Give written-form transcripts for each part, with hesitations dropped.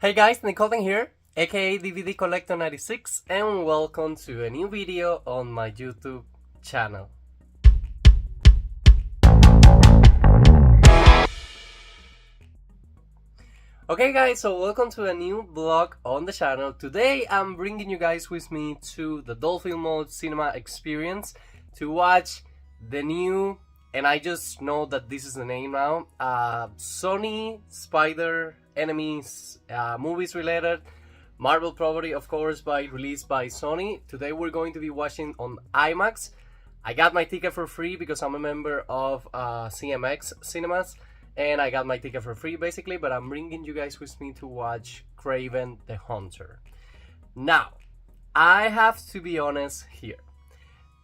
Hey guys, Halden here, aka DVD Collector 96, and welcome to a new video on my YouTube channel. Okay guys, so welcome to a new vlog on the channel. Today I'm bringing you guys with me to the Dolphin Mall cinema experience to watch the new, and I just know that this is the name now, Sony Spider Enemies movies related Marvel property, of course, released by Sony. Today we're going to be watching on IMAX. I got my ticket for free because I'm a member of CMX Cinemas, and I got my ticket for free basically, but I'm bringing you guys with me to watch Kraven the Hunter. Now, I have to be honest here.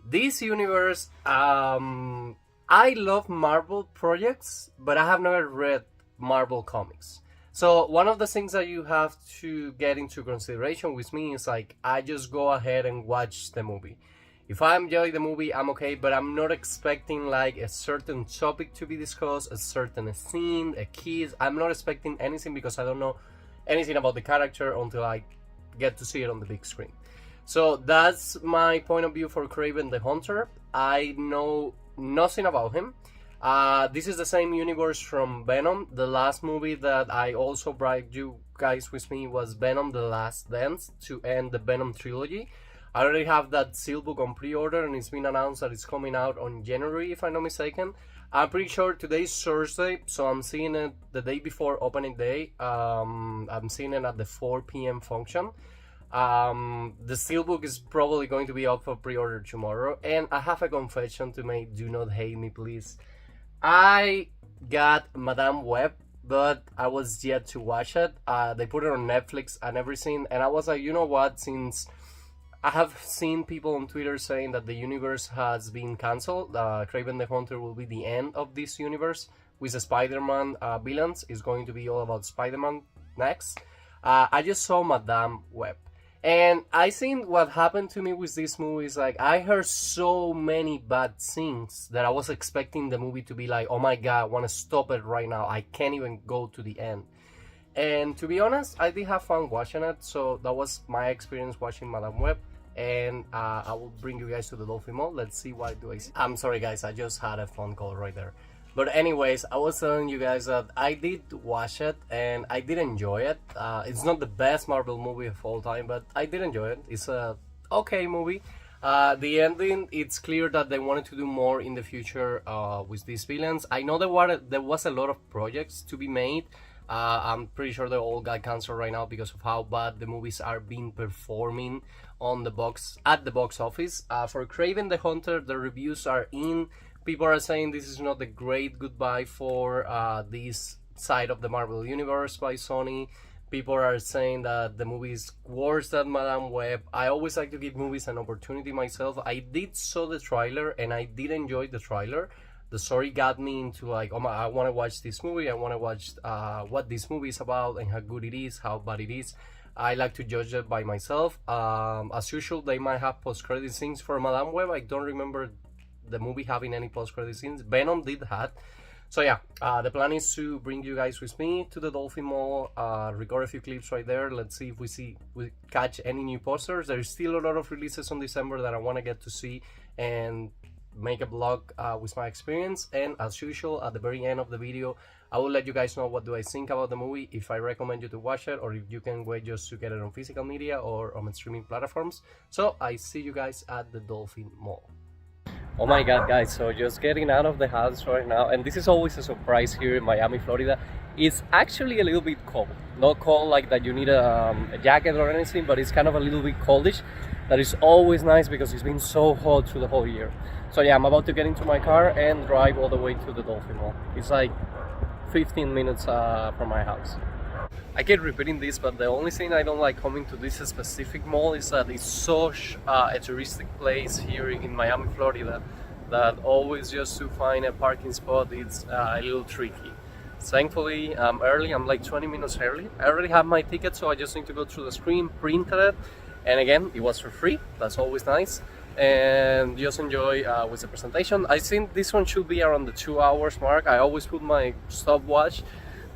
This universe, I love Marvel projects, but I have never read Marvel comics. So one of the things that you have to get into consideration with me is like, I just go ahead and watch the movie. If I enjoy the movie, I'm okay, but I'm not expecting like a certain topic to be discussed, a certain scene, a kiss. I'm not expecting anything because I don't know anything about the character until I get to see it on the big screen. So that's my point of view for Kraven the Hunter. I know nothing about him. This is the same universe from Venom. The last movie that I also brought you guys with me was Venom: The Last Dance to end the Venom trilogy. I already have that Steelbook on pre-order, and it's been announced that it's coming out on January, if I'm not mistaken. I'm pretty sure today's Thursday, so I'm seeing it the day before opening day. I'm seeing it at the 4 p.m. function. The Steelbook is probably going to be up for pre-order tomorrow, and I have a confession to make. Do not hate me, please. I got Madame Web, but I was yet to watch it. They put it on Netflix and everything, and I was like, you know what, since I have seen people on Twitter saying that the universe has been cancelled, Kraven the Hunter will be the end of this universe with the Spider-Man villains. It's going to be all about Spider-Man next. I just saw Madame Web. And I think what happened to me with this movie is like, I heard so many bad things that I was expecting the movie to be like, oh my god, I want to stop it right now. I can't even go to the end. And to be honest, I did have fun watching it. So that was my experience watching Madame Web. And I will bring you guys to the Dolphin Mall. Let's see what do I see. I'm sorry guys, I just had a phone call right there. But anyways, I was telling you guys that I did watch it and I did enjoy it. It's not the best Marvel movie of all time, but I did enjoy it. It's a okay movie. The ending, it's clear that they wanted to do more in the future with these villains. I know there was a lot of projects to be made. I'm pretty sure they all got canceled right now because of how bad the movies are being performing on the box office. For Kraven the Hunter, the reviews are in. People are saying this is not a great goodbye for this side of the Marvel Universe by Sony. People are saying that the movie is worse than Madame Web. I always like to give movies an opportunity myself. I did saw the trailer and I did enjoy the trailer. The story got me into like, oh my, I want to watch this movie. I want to watch what this movie is about and how good it is, how bad it is. I like to judge it by myself. As usual, they might have post-credit scenes for Madame Web. I don't remember the movie having any post-credit scenes. Venom did have. So yeah, the plan is to bring you guys with me to the Dolphin Mall, record a few clips right there. Let's see if we catch any new posters. There's still a lot of releases on December that I want to get to see and make a vlog with my experience. And as usual, at the very end of the video, I will let you guys know what do I think about the movie, if I recommend you to watch it, or if you can wait just to get it on physical media or on streaming platforms. So I see you guys at the Dolphin Mall. Oh my god guys, so just getting out of the house right now, and this is always a surprise here in Miami, Florida. It's actually a little bit cold. Not cold like that you need a jacket or anything, but it's kind of a little bit coldish. That is always nice because it's been so hot through the whole year. So yeah, I'm about to get into my car and drive all the way to the Dolphin Mall. It's like 15 minutes from my house. I keep repeating this, but the only thing I don't like coming to this specific mall is that it's such a touristic place here in Miami, Florida, that always just to find a parking spot, it's a little tricky. Thankfully, I'm early. I'm like 20 minutes early. I already have my ticket, so I just need to go through the screen, print it, and again, it was for free. That's always nice. And just enjoy with the presentation. I think this one should be around the 2 hours mark. I always put my stopwatch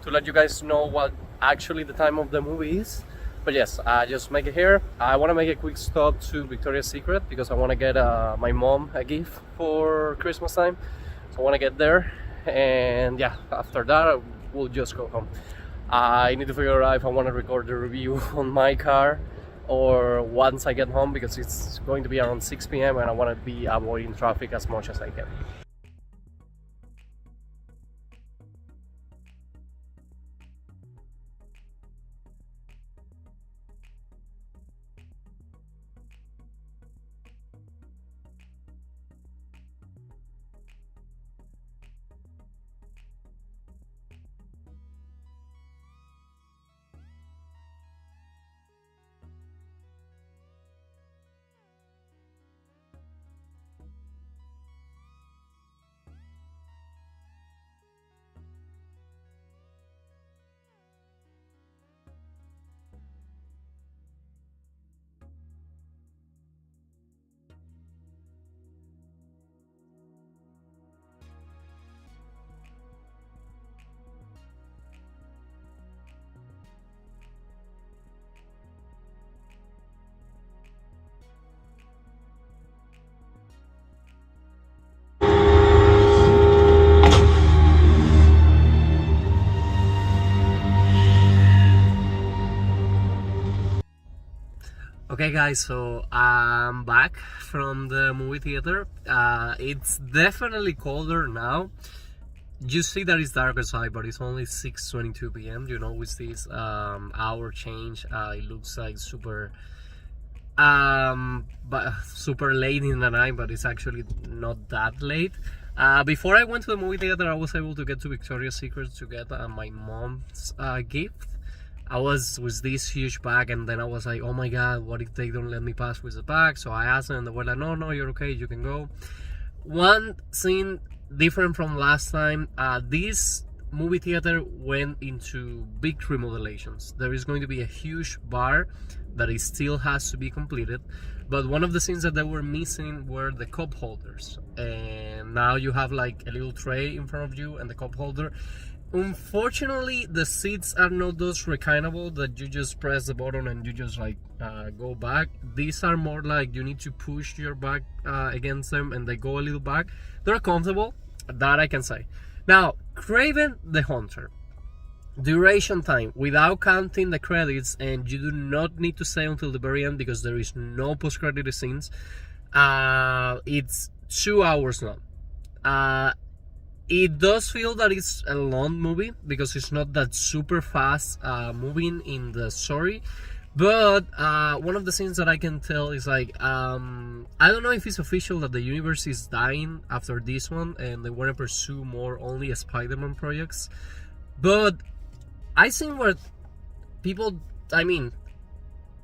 to let you guys know what actually the time of the movie is. But yes, I just make it here. I want to make a quick stop to Victoria's Secret because I want to get my mom a gift for Christmas time. So I want to get there, and yeah, after that we'll just go home. I need to figure out if I want to record the review on my car or once I get home, because it's going to be around 6 p.m. and I want to be avoiding traffic as much as I can. Okay guys, so I'm back from the movie theater. It's definitely colder now. You see that it's dark outside, but it's only 6:22 p.m. You know, with this hour change, it looks like super late in the night, but it's actually not that late. Before I went to the movie theater, I was able to get to Victoria's Secret to get my mom's gift. I was with this huge bag, and then I was like, oh my god, what if they don't let me pass with the bag? So I asked them, and they were like, no, you're okay, you can go. One thing different from last time, this movie theater went into big remodelations. There is going to be a huge bar that it still has to be completed, but one of the things that they were missing were the cup holders, and now you have like a little tray in front of you and the cup holder. Unfortunately, the seats are not those reclinable that you just press the button and you just like go back. These are more like you need to push your back against them, and they go a little back. They're comfortable, that I can say. Now, Kraven the Hunter. Duration time, without counting the credits, and you do not need to stay until the very end because there is no post-credit scenes. It's 2 hours long. It does feel that it's a long movie because it's not that super fast moving in the story, but one of the things that I can tell is like I don't know if it's official that the universe is dying after this one and they want to pursue more only Spider-Man projects, but I think what people, I mean,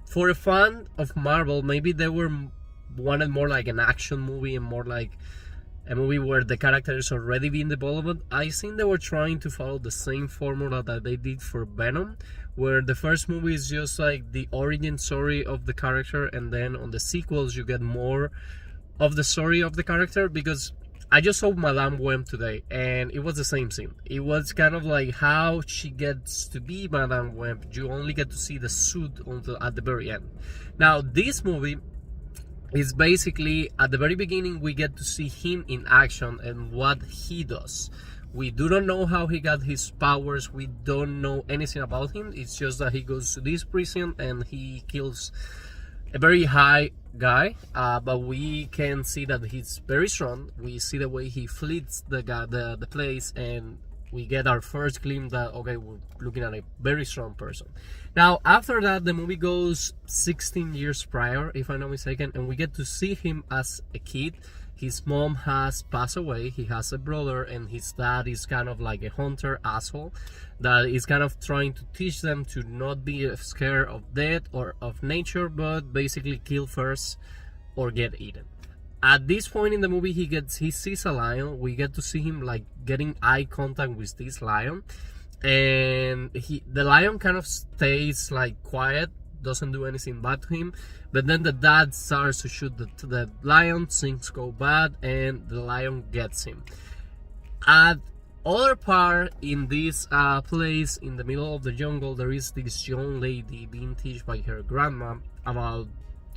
for a fan of Marvel, maybe they wanted more like an action movie and more like a movie where the character is already being developed. I think they were trying to follow the same formula that they did for Venom, where the first movie is just like the origin story of the character, and then on the sequels you get more of the story of the character. Because I just saw Madame Web today, and it was the same thing. It was kind of like how she gets to be Madame Web. You only get to see the suit at the very end. Now, this movie is basically, at the very beginning, we get to see him in action and what he does. We do not know how he got his powers. We don't know anything about him. It's just that he goes to this prison and he kills a very high guy, but we can see that he's very strong. We see the way he flees the place, and we get our first glimpse that, okay, we're looking at a very strong person. Now, after that, the movie goes 16 years prior, if I'm not mistaken, and we get to see him as a kid. His mom has passed away, he has a brother, and his dad is kind of like a hunter asshole that is kind of trying to teach them to not be scared of death or of nature, but basically kill first or get eaten. At this point in the movie, he sees a lion. We get to see him like getting eye contact with this lion, and the lion kind of stays like quiet, doesn't do anything bad to him. But then the dad starts to shoot the lion, things go bad, and the lion gets him. other part, in this place in the middle of the jungle, there is this young lady being taught by her grandma about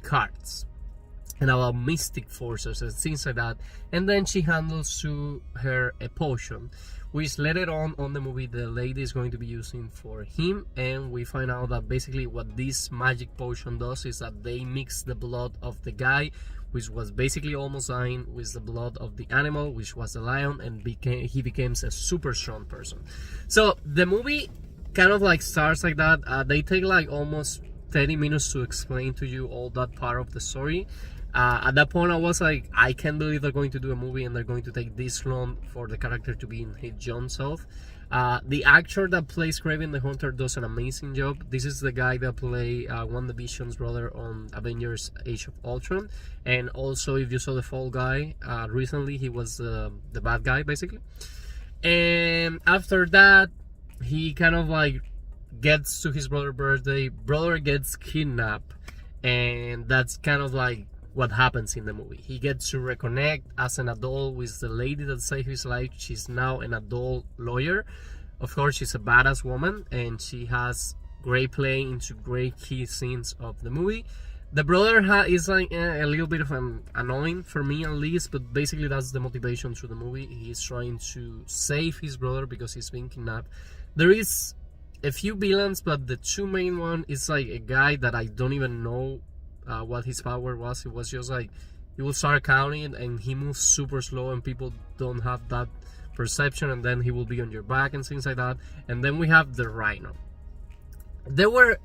cards and about mystic forces and things like that, and then she handles to her a potion, which later on the movie the lady is going to be using for him, and we find out that basically what this magic potion does is that they mix the blood of the guy, which was basically almost dying, with the blood of the animal, which was the lion, and he becomes a super strong person. So the movie kind of like starts like that. They take like almost 30 minutes to explain to you all that part of the story. At that point I was like, I can't believe they're going to do a movie and they're going to take this long for the character to be in his young self. The actor that plays Kraven the Hunter does an amazing job. This is the guy that played WandaVision's brother on Avengers Age of Ultron, and also if you saw The Fall Guy recently, he was the bad guy basically. And after that he kind of like gets to his brother's birthday, brother gets kidnapped, and that's kind of like what happens in the movie. He gets to reconnect as an adult with the lady that saved his life. She's now an adult lawyer. Of course, she's a badass woman, and she has great play into great key scenes of the movie. The brother is like a little bit of an annoying for me at least, but basically that's the motivation through the movie. He's trying to save his brother because he's being kidnapped. There is a few villains, but the two main one is like a guy that I don't even know what his power was. It was just like he will start counting and he moves super slow and people don't have that perception, and then he will be on your back and things like that. And then we have the Rhino. They were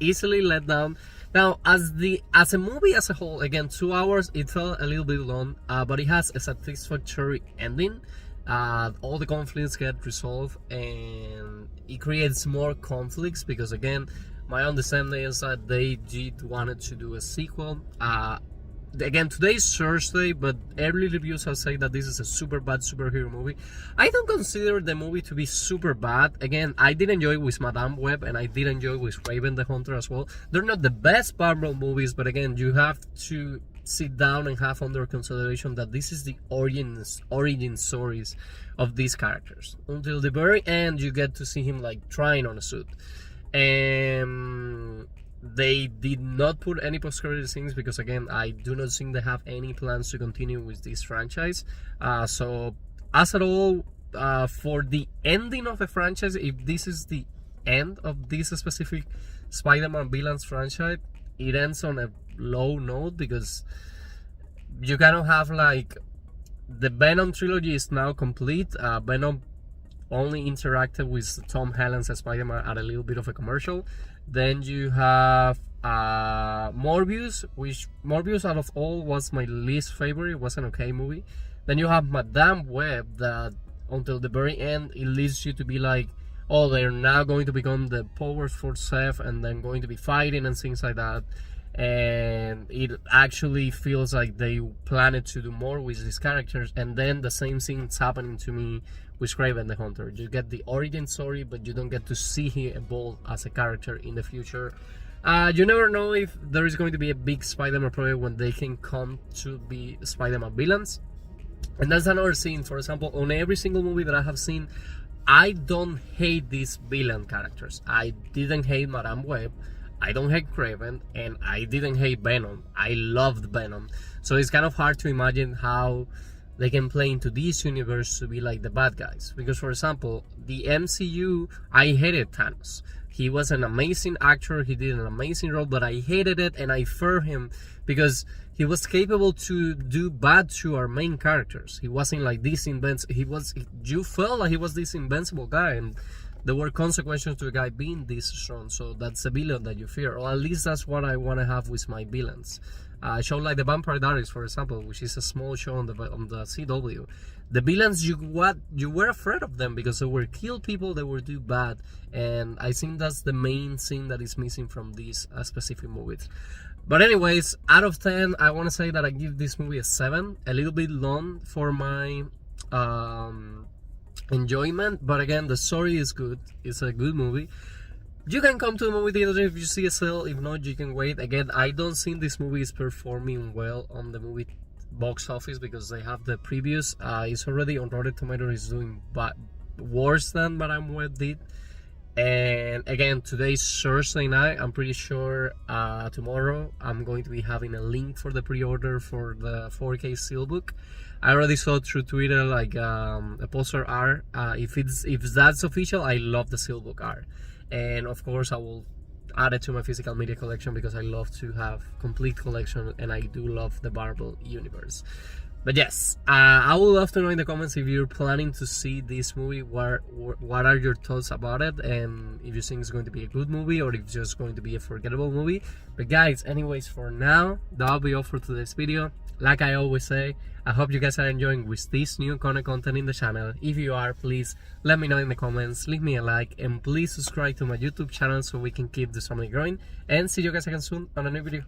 easily let down. Now as a movie as a whole, again 2 hours, it felt a little bit long, but it has a satisfactory ending. All the conflicts get resolved and it creates more conflicts because again my understanding is that they did wanted to do a sequel. Again, today is Thursday, but early reviews have said that this is a super bad superhero movie. I don't consider the movie to be super bad. Again, I did enjoy it with Madame Web, and I did enjoy it with Kraven the Hunter as well. They're not the best Marvel movies, but again, you have to sit down and have under consideration that this is the origin stories of these characters. Until the very end, you get to see him like trying on a suit. And they did not put any post-credit scenes because again I do not think they have any plans to continue with this franchise. So as a whole, for the ending of the franchise, if this is the end of this specific Spider-Man villains franchise, it ends on a low note because you kind of have like the Venom trilogy is now complete. Venom only interacted with Tom Holland's Spider-Man at a little bit of a commercial. Then you have Morbius, which Morbius out of all was my least favorite. It was an okay movie. Then you have Madame Web, that until the very end it leads you to be like, oh, they're now going to become the powers for Seth and then going to be fighting and things like that. And it actually feels like they planned to do more with these characters, and then the same thing's happening to me with Kraven the Hunter. You get the origin story, but you don't get to see him evolve as a character in the future. You never know if there is going to be a big Spider-Man project when they can come to be Spider-Man villains. And that's another thing. For example, on every single movie that I have seen, I don't hate these villain characters. I didn't hate Madame Web, I don't hate Kraven, and I didn't hate Venom. I loved Venom. So it's kind of hard to imagine how they can play into this universe to be like the bad guys. Because for example, the MCU, I hated Thanos. He was an amazing actor, he did an amazing role, but I hated it and I feared him because he was capable to do bad to our main characters. He wasn't like this you felt like he was this invincible guy, and there were consequences to a guy being this strong. So that's a villain that you fear, or at least that's what I want to have with my villains. A show like the Vampire Diaries, for example, which is a small show on the CW. The villains, you were afraid of them because they were kill people, they were do bad, and I think that's the main thing that is missing from these specific movies. But anyways, out of 10, I want to say that I give this movie a 7. A little bit long for my enjoyment, but again, the story is good. It's a good movie. You can come to the movie theater if you see a sale. If not, you can wait. Again, I don't think this movie is performing well on the movie box office because they have the previews. It's already on Rotten Tomatoes. It's doing worse than what I'm with did. And again, today's Thursday night. I'm pretty sure tomorrow I'm going to be having a link for the pre-order for the 4K Steelbook. I already saw through Twitter like a poster art. If that's official, I love the Steelbook art, and of course I will add it to my physical media collection because I love to have complete collection, and I do love the Marvel universe. But yes, I would love to know in the comments if you're planning to see this movie. What are your thoughts about it, and if you think it's going to be a good movie or if it's just going to be a forgettable movie. But guys, anyways, for now, that'll be all for today's video. Like I always say, I hope you guys are enjoying with this new content in the channel. If you are, please let me know in the comments, leave me a like, and please subscribe to my YouTube channel so we can keep this family growing. And see you guys again soon on a new video.